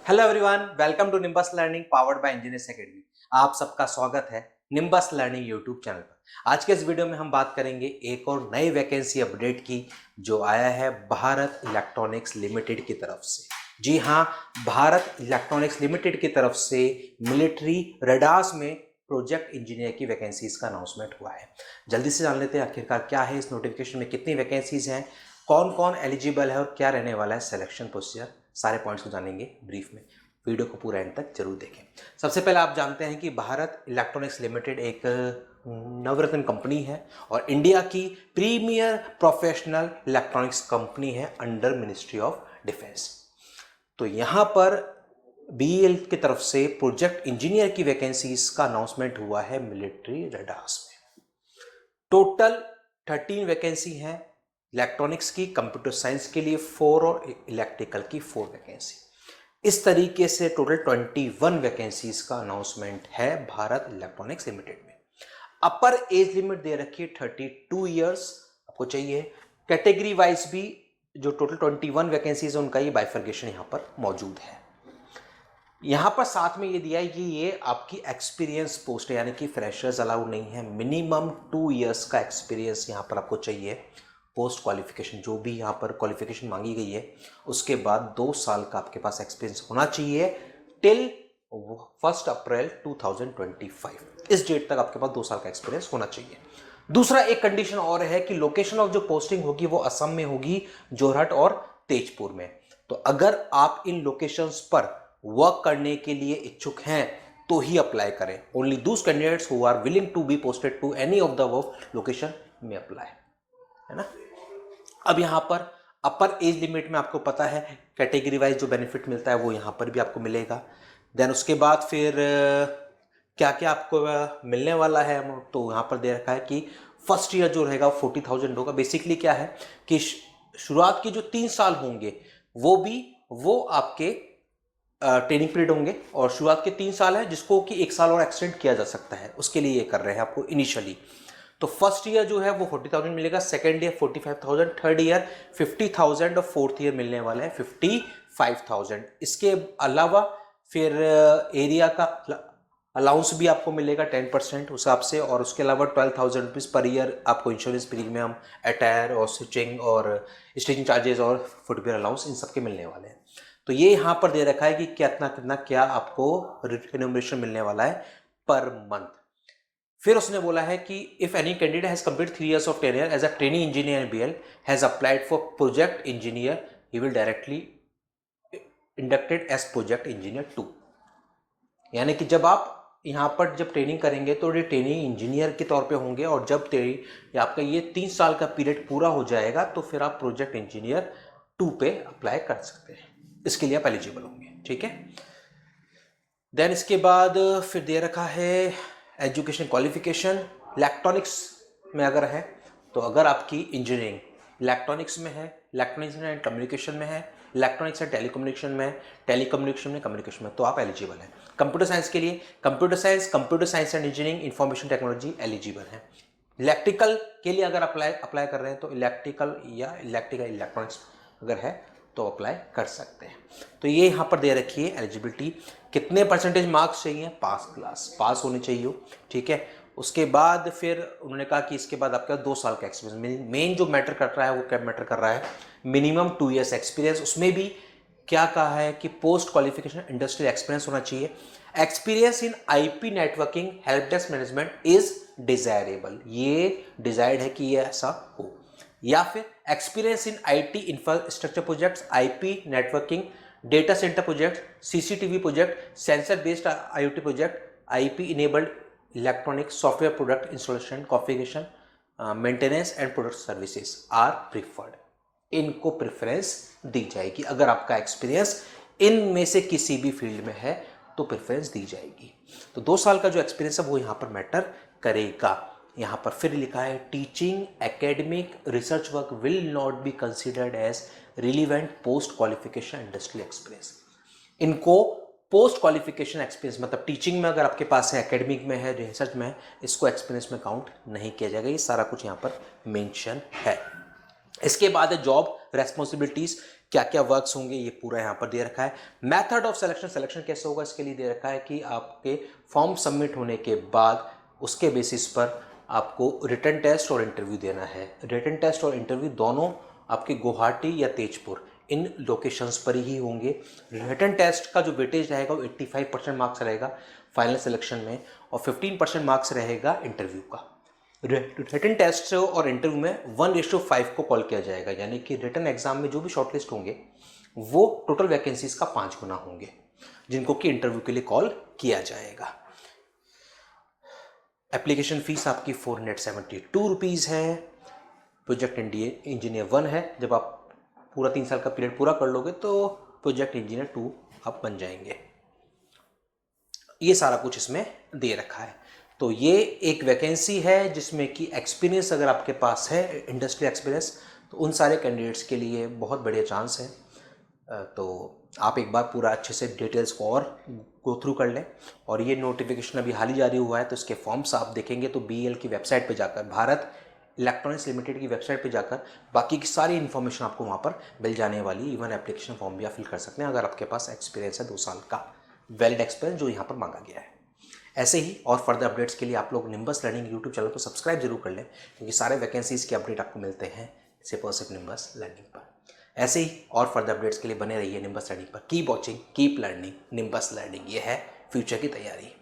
Hello everyone, welcome to Nimbus Learning powered by Engineers Academy. आप सबका स्वागत है निम्बस लर्निंग यूट्यूब चैनल पर। आज के इस वीडियो में हम बात करेंगे एक और नई वैकेंसी अपडेट की जो आया है भारत इलेक्ट्रॉनिक्स लिमिटेड की तरफ से। जी हाँ, भारत इलेक्ट्रॉनिक्स लिमिटेड की तरफ से मिलिट्री रडार्स में प्रोजेक्ट इंजीनियर की वैकेंसीज का अनाउंसमेंट हुआ है। जल्दी से जान लेते हैं आखिरकार क्या है इस नोटिफिकेशन में, कितनी वैकेंसीज हैं, कौन कौन एलिजिबल है और क्या रहने वाला है सिलेक्शन प्रोसीजर। सारे पॉइंट्स को जानेंगे ब्रीफ में। वीडियो को पूरा एंड तक जरूर देखें। सबसे पहले आप जानते हैं कि भारत इलेक्ट्रॉनिक्स लिमिटेड एक नवरत्न कंपनी है और इंडिया की प्रीमियर प्रोफेशनल इलेक्ट्रॉनिक्स कंपनी है अंडर मिनिस्ट्री ऑफ डिफेंस। तो यहाँ पर बीएल की तरफ से प्रोजेक्ट इंजीनियर की वैकेंसीज का अनाउंसमेंट हुआ है मिलिट्री रडार्स में। टोटल 13 वैकेंसी हैं इलेक्ट्रॉनिक्स की, कंप्यूटर साइंस के लिए 4 और इलेक्ट्रिकल की 4 वैकेंसी। इस तरीके से टोटल 21 वैकेंसीज का अनाउंसमेंट है भारत इलेक्ट्रॉनिक्स लिमिटेड में। अपर एज लिमिट दे रखी है 32 इयर्स आपको चाहिए। कैटेगरी वाइज भी जो टोटल 21 वैकेंसीज है उनका ये बाइफर्केशन यहाँ पर मौजूद है। यहाँ पर साथ में ये दिया है कि ये आपकी एक्सपीरियंस पोस्ट है, यानी कि फ्रेशर्स अलाउड नहीं है। मिनिमम 2 इयर्स का एक्सपीरियंस यहाँ पर आपको चाहिए। पोस्ट क्वालिफिकेशन जो भी यहाँ पर क्वालिफिकेशन मांगी गई है उसके बाद 2 साल का आपके पास एक्सपीरियंस होना चाहिए टिल 1 अप्रैल 2025। इस डेट तक आपके पास 2 साल का एक्सपीरियंस होना चाहिए। दूसरा एक कंडीशन और है कि लोकेशन ऑफ जो पोस्टिंग होगी वो असम में होगी, जोरहट और तेजपुर में। तो अगर आप इन लोकेशंस पर वर्क करने के लिए इच्छुक हैं तो ही अप्लाई करें। Only those candidates who are willing to be posted to any of the above location में अप्लाई, है ना। अब यहाँ पर अपर एज लिमिट में आपको पता है कैटेगरी वाइज जो बेनिफिट मिलता है वो यहाँ पर भी आपको मिलेगा। देन उसके बाद फिर क्या क्या आपको मिलने वाला है तो यहाँ पर दे रखा है कि फर्स्ट ईयर जो रहेगा 40,000 होगा। बेसिकली क्या है कि शुरुआत के जो 3 साल होंगे वो आपके ट्रेनिंग पीरियड होंगे और शुरुआत के 3 साल है जिसको कि 1 साल और एक्सटेंड किया जा सकता है, उसके लिए ये कर रहे हैं आपको इनिशियली। तो फर्स्ट ईयर जो है वो 40,000 मिलेगा, सेकेंड ईयर 45,000, थर्ड ईयर 50,000 और फोर्थ ईयर मिलने वाला है 55,000। इसके अलावा फिर एरिया का अलाउंस भी आपको मिलेगा 10% उस हिसाब से, और उसके अलावा 12,000 रुपीज़ पर ईयर आपको इंश्योरेंस प्रीमियम, अटायर और स्टिचिंग और स्टिचिंग चार्जेस और फुटवेयर अलाउंस इन सबके मिलने वाले हैं। तो ये यहाँ पर दे रखा है कि कितना क्या आपको रिम्यूनरेशन मिलने वाला है पर मंथ। फिर उसने बोला है कि if any candidate has complete 3 years of tenure as a training engineer in BL has applied for project engineer he will directly inducted as project engineer 2। यानी कि जब आप यहाँ पर जब ट्रेनिंग करेंगे तो ये ट्रेनिंग इंजीनियर के तौर पे होंगे और जब आपका ये 3 साल का पीरियड पूरा हो जाएगा तो फिर आप प्रोजेक्ट इंजीनियर 2 पे अप्लाई कर सकते हैं। इसके लिए आप एलिजिबल होंगे, ठीक है। देन इसके बाद फिर दे रखा है एजुकेशन क्वालिफिकेशन। इलेक्ट्रॉनिक्स में अगर है तो अगर आपकी इंजीनियरिंग इलेक्ट्रॉनिक्स में है, इलेक्ट्रॉनिक्स एंड कम्युनिकेशन में है, इलेक्ट्रॉनिक्स एंड टेलीकम्युनिकेशन में है, टेलीकम्युनिकेशन में, कम्युनिकेशन में, तो आप एलिजिबल हैं। कंप्यूटर साइंस के लिए computer science and engineering, information technology eligible है। इलेक्ट्रिकल के लिए अगर अप्लाई कर रहे हैं तो इलेक्ट्रिकल या इलेक्ट्रिकल इलेक्ट्रॉनिक्स अगर है तो अप्लाई कर सकते हैं। तो ये यहाँ पर दे रखी है एलिजिबिलिटी। कितने परसेंटेज मार्क्स चाहिए? पास होने चाहिए, ठीक है। उसके बाद फिर उन्होंने कहा कि इसके बाद आपका 2 साल का एक्सपीरियंस मेन जो मैटर कर रहा है वो क्या मैटर कर रहा है, मिनिमम 2 years एक्सपीरियंस। उसमें भी क्या कहा है कि पोस्ट क्वालिफिकेशन इंडस्ट्रियल एक्सपीरियंस होना चाहिए। Experience in IP networking help desk management is desirable, ये डिजायर्ड है कि ये ऐसा हो। या फिर experience in IT infrastructure projects, IP networking, data centre project, CCTV project, sensor based IoT project, IP enabled electronic software product installation, configuration, maintenance and product services are preferred. इनको preference दी जाएगी। अगर आपका एक्सपीरियंस इनमें से किसी भी field में है तो प्रेफरेंस दी जाएगी। तो 2 साल का जो एक्सपीरियंस है वो यहाँ पर मैटर करेगा। यहाँ पर फिर लिखा है teaching academic research work will not be considered as relevant post qualification industrial experience. इनको पोस्ट क्वालिफिकेशन एक्सपीरियंस मतलब टीचिंग में अगर आपके पास है, एकेडमिक में है, रिसर्च में है, इसको एक्सपीरियंस में काउंट नहीं किया जाएगा। ये सारा कुछ यहाँ पर मेंशन है। इसके बाद है जॉब रेस्पॉन्सिबिलिटीज। क्या क्या वर्क्स होंगे ये पूरा यहाँ पर दे रखा है। मेथड ऑफ सिलेक्शन, सिलेक्शन कैसे होगा इसके लिए दे रखा है कि आपके फॉर्म सबमिट होने के बाद उसके बेसिस पर आपको रिटन टेस्ट और इंटरव्यू देना है। रिटन टेस्ट और इंटरव्यू दोनों आपके गुवाहाटी या तेजपुर इन लोकेशंस पर ही होंगे। रिटन टेस्ट का जो वेटेज रहेगा वो 85% मार्क्स रहेगा फाइनल सिलेक्शन में, और 15% मार्क्स रहेगा इंटरव्यू का। रिटन टेस्ट और इंटरव्यू में 1:5 को कॉल किया जाएगा, यानी कि रिटन एग्जाम में जो भी शॉर्टलिस्ट होंगे वो टोटल वैकेंसीज का 5 गुना होंगे, जिनको कि इंटरव्यू के लिए कॉल किया जाएगा। एप्लीकेशन फीस आपकी 472 रुपीज़ है। प्रोजेक्ट इंजीनियर 1 है। जब आप पूरा 3 साल का पीरियड पूरा कर लोगे तो प्रोजेक्ट इंजीनियर 2 आप बन जाएंगे। ये सारा कुछ इसमें दे रखा है। तो ये एक वैकेंसी है जिसमें कि एक्सपीरियंस अगर आपके पास है, इंडस्ट्री एक्सपीरियंस, तो उन सारे कैंडिडेट्स के लिए बहुत बढ़िया चांस है। तो आप एक बार पूरा अच्छे से डिटेल्स को और गो थ्रू कर लें। और ये नोटिफिकेशन अभी हाल ही जारी हुआ है, तो इसके फॉर्म्स आप देखेंगे तो BEL की वेबसाइट पे जाकर, भारत इलेक्ट्रॉनिक्स लिमिटेड की वेबसाइट पे जाकर बाकी की सारी इन्फॉर्मेशन आपको वहाँ पर मिल जाने वाली। इवन एप्लीकेशन फॉर्म भी आप फिल कर सकते हैं अगर आपके पास एक्सपीरियंस है 2 साल का, वैलिड एक्सपीरियंस जो यहाँ पर मांगा गया है। ऐसे ही और फर्दर अपडेट्स के लिए आप लोग निम्बस लर्निंग यूट्यूब चैनल को सब्सक्राइब जरूर कर लें, क्योंकि सारे वैकेंसीज़ के अपडेट आपको मिलते हैं सिर्फ निम्बस लर्निंग पर। ऐसे ही और फर्दर अपडेट्स के लिए बने रहिए निम्बस लर्निंग पर। Keep watching, keep learning, nimbus learning, ये है फ्यूचर की तैयारी।